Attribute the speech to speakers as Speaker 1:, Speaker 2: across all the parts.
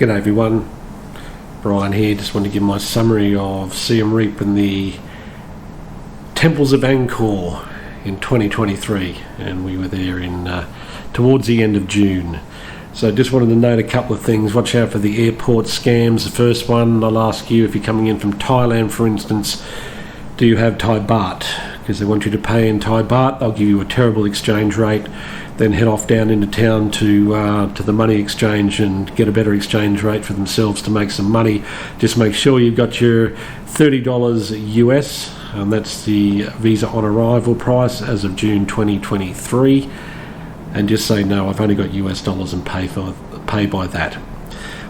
Speaker 1: G'day everyone, Brian here. Just want to give my summary of Siem Reap and the temples of Angkor in 2023, and we were there in towards the end of June. So just wanted to note a couple of things. Watch out for the airport scams. The first one, I'll ask you, if you're coming in from Thailand for instance, do you have Thai baht? Because they want you to pay in Thai baht. They'll give you a terrible exchange rate, then head off down into town to the money exchange and get a better exchange rate for themselves to make some money. Just make sure you've got your $30 US, and that's the visa on arrival price as of June 2023, and just say no, I've only got US dollars and pay by that.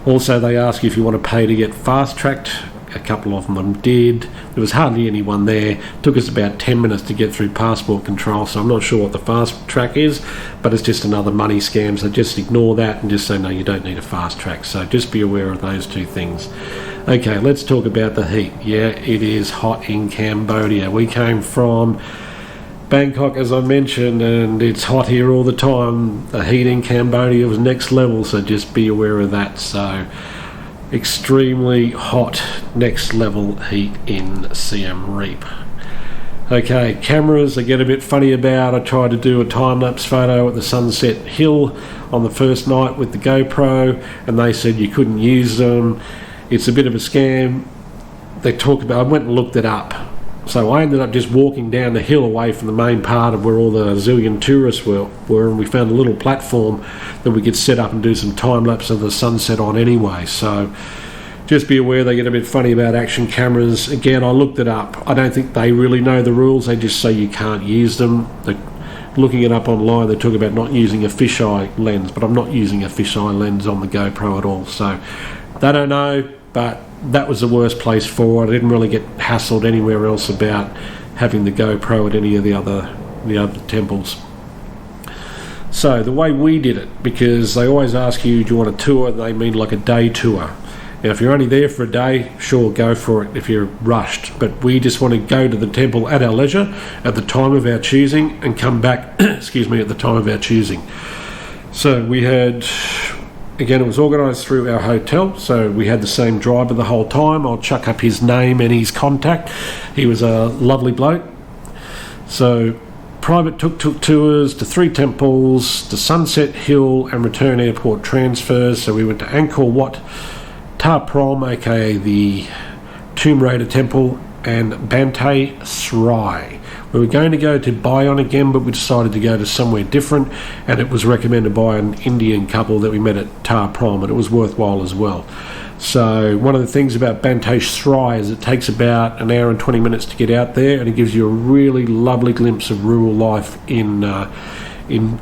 Speaker 1: Also, they ask you if you want to pay to get fast tracked. A couple of them did. There was hardly anyone there. Took us about 10 minutes to get through passport control, so I'm not sure what the fast track is, but it's just another money scam, so just ignore that and just say no, you don't need a fast track. So just be aware of those two things. Okay, let's talk about the heat. Yeah, it is hot in Cambodia. We came from Bangkok, as I mentioned, and it's hot here all the time. The heat in Cambodia was next level, so just be aware of that. So extremely hot, next level heat in Siem Reap. Okay, cameras I get a bit funny about. I tried to do a time-lapse photo at the Sunset Hill on the first night with the GoPro, and they said you couldn't use them. It's a bit of a scam. They talk about, I went and looked it up. So I ended up just walking down the hill away from the main part of where all the zillion tourists were, and we found a little platform that we could set up and do some time-lapse of the sunset on anyway. So just be aware they get a bit funny about action cameras. Again, I looked it up. I don't think they really know the rules. They just say you can't use them. Looking it up online, they talk about not using a fisheye lens, but I'm not using a fisheye lens on the GoPro at all. So they don't know, but that was the worst place for it. I didn't really get hassled anywhere else about having the GoPro at any of the other temples. So the way we did it, because they always ask you, do you want a tour? They mean like a day tour. Now if you're only there for a day, sure, go for it if you're rushed, but we just want to go to the temple at our leisure, at the time of our choosing, and come back excuse me, at the time of our choosing. So we had, again, it was organised through our hotel, so we had the same driver the whole time. I'll chuck up his name and his contact. He was a lovely bloke. So private tuk-tuk tours to 3 temples, to Sunset Hill and return airport transfers. So we went to Angkor Wat, Ta Prohm, aka the Tomb Raider Temple, and Banteay Srai. We were going to go to Bayon again, but we decided to go to somewhere different, and it was recommended by an Indian couple that we met at Ta Prohm, and it was worthwhile as well. So one of the things about Banteay Srai is it takes about an hour and 20 minutes to get out there, and it gives you a really lovely glimpse of rural life in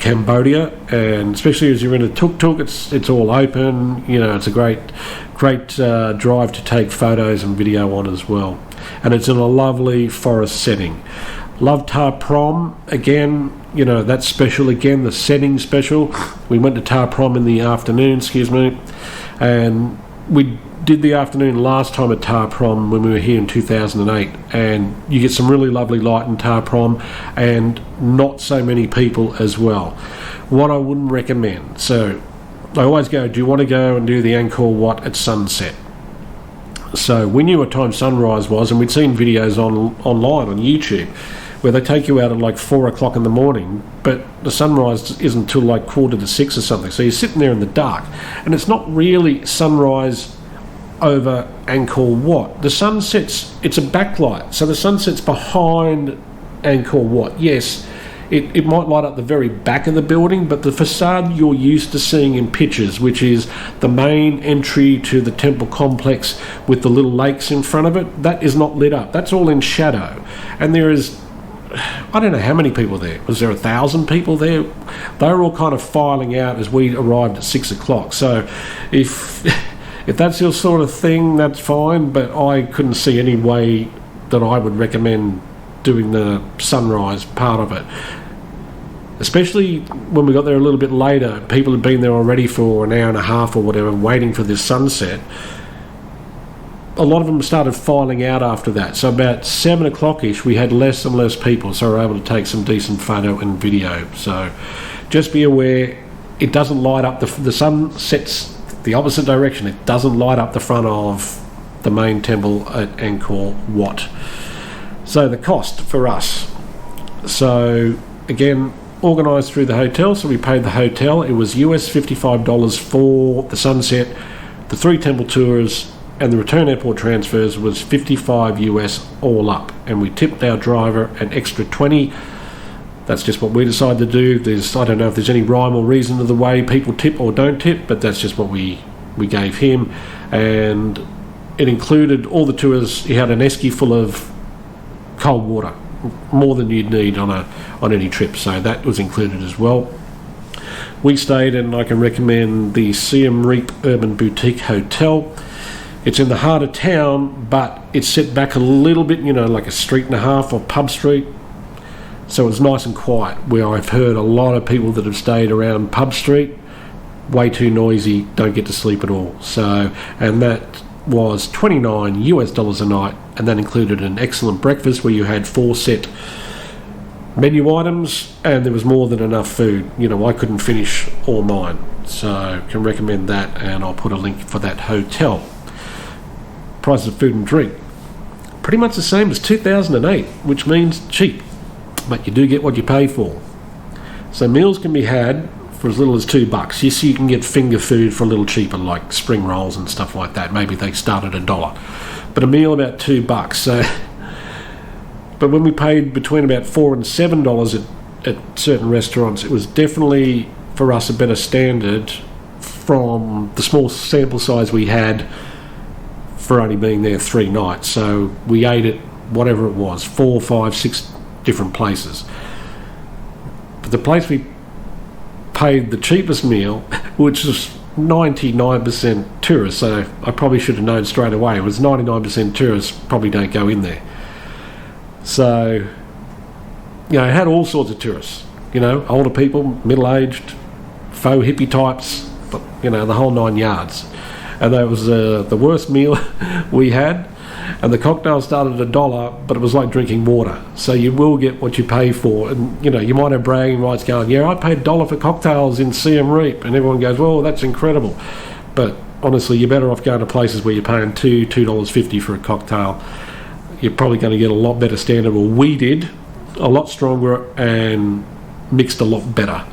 Speaker 1: Cambodia, and especially as you're in a tuk-tuk, it's all open. You know, it's a great drive to take photos and video on as well, and it's in a lovely forest setting. Love Ta Prohm. Again, you know, that's special. Again, the setting special. We went to Ta Prohm in the afternoon, and we did the afternoon last time at Ta Prohm when we were here in 2008, and you get some really lovely light in Ta Prohm and not so many people as well. What I wouldn't recommend, so I always go, do you want to go and do the Angkor Wat at sunset? So we knew what time sunrise was, and we'd seen videos online on YouTube where they take you out at like 4 o'clock in the morning, but the sunrise isn't until like 5:45 or something. So you're sitting there in the dark, and it's not really sunrise over Angkor Wat. The sunset's, it's a backlight, so the sunset's behind Angkor Wat. Yes, it might light up the very back of the building, but the facade you're used to seeing in pictures, which is the main entry to the temple complex with the little lakes in front of it, that is not lit up. That's all in shadow. And there is, I don't know how many people there. Was there 1,000 people there? They were all kind of filing out as we arrived at 6 o'clock. So if that's your sort of thing, that's fine, but I couldn't see any way that I would recommend doing the sunrise part of it. Especially when we got there a little bit later, people had been there already for an hour and a half or whatever, waiting for this sunset. A lot of them started filing out after that. So about 7 o'clock-ish, we had less and less people, so we were able to take some decent photo and video. So just be aware, it doesn't light up. The sun sets the opposite direction. It doesn't light up the front of the main temple at Angkor Wat. So the cost for us. So again, organised through the hotel. So we paid the hotel. It was US $55 for the sunset, the 3 temple tours, and the return airport transfers was $55 US all up. And we tipped our driver an extra 20. That's just what we decided to do. I don't know if there's any rhyme or reason to the way people tip or don't tip, but that's just what we gave him. And it included all the tours. He had an esky full of cold water, more than you'd need on any trip, so that was included as well. We stayed, and I can recommend the Siem Reap Urban Boutique Hotel. It's in the heart of town, but it's set back a little bit, like a street and a half or pub street. So it's nice and quiet, where I've heard a lot of people that have stayed around Pub Street, way too noisy, don't get to sleep at all. So, and that was $29 US a night, and that included an excellent breakfast where you had 4 set menu items, and there was more than enough food. I couldn't finish all mine, so can recommend that, and I'll put a link for that hotel. Prices of food and drink, pretty much the same as 2008, which means cheap, but you do get what you pay for. So meals can be had for as little as $2. Yes, you can get finger food for a little cheaper, like spring rolls and stuff like that. Maybe they start at $1, but a meal about $2. So, but when we paid between about $4 and $7 at certain restaurants, it was definitely for us a better standard from the small sample size we had for only being there 3 nights. So we ate at whatever it was, 4, 5, 6 different places. But the place we paid the cheapest meal, which was 99% tourists, so I probably should have known straight away, it was 99% tourists probably don't go in there. So, it had all sorts of tourists, older people, middle-aged, faux hippie types, but, the whole 9 yards. And that was the worst meal we had. And the cocktail started at $1, but it was like drinking water. So you will get what you pay for. And, you might have bragging rights going, yeah, I paid $1 for cocktails in Siem Reap. And everyone goes, well, that's incredible. But honestly, you're better off going to places where you're paying $2.50 for a cocktail. You're probably going to get a lot better standard. Well, we did, a lot stronger and mixed a lot better.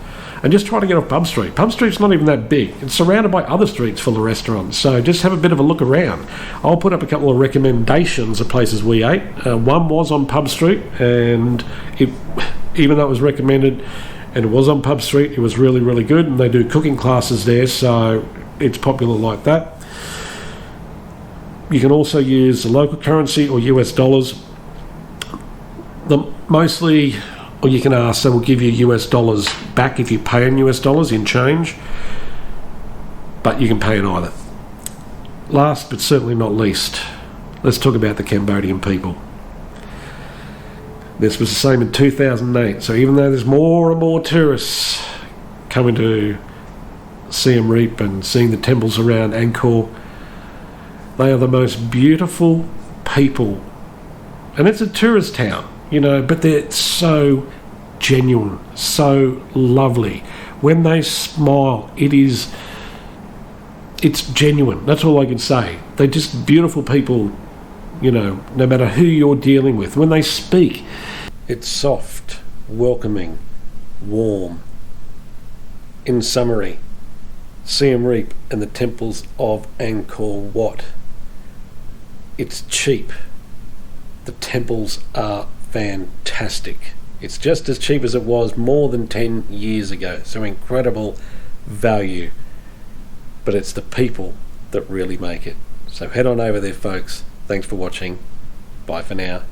Speaker 1: And just try to get off Pub Street. Pub Street's not even that big. It's surrounded by other streets full of restaurants. So just have a bit of a look around. I'll put up a couple of recommendations of places we ate. One was on Pub Street, and even though it was recommended and it was on Pub Street, it was really, really good. And they do cooking classes there, so it's popular like that. You can also use the local currency or US dollars. Mostly... Or you can ask, they will give you US dollars back if you pay in US dollars in change, but you can pay in either. Last but certainly not least, let's talk about the Cambodian people. This was the same in 2008, so even though there's more and more tourists coming to Siem Reap and seeing the temples around Angkor, they are the most beautiful people. And it's a tourist town. But they're so genuine, so lovely. When they smile, it's genuine. That's all I can say. They're just beautiful people, no matter who you're dealing with. When they speak, it's soft, welcoming, warm. In summary, Siem Reap and the temples of Angkor Wat. It's cheap. The temples are fantastic. It's just as cheap as it was more than 10 years ago, so incredible value. But it's the people that really make it. So head on over there, folks. Thanks for watching. Bye for now.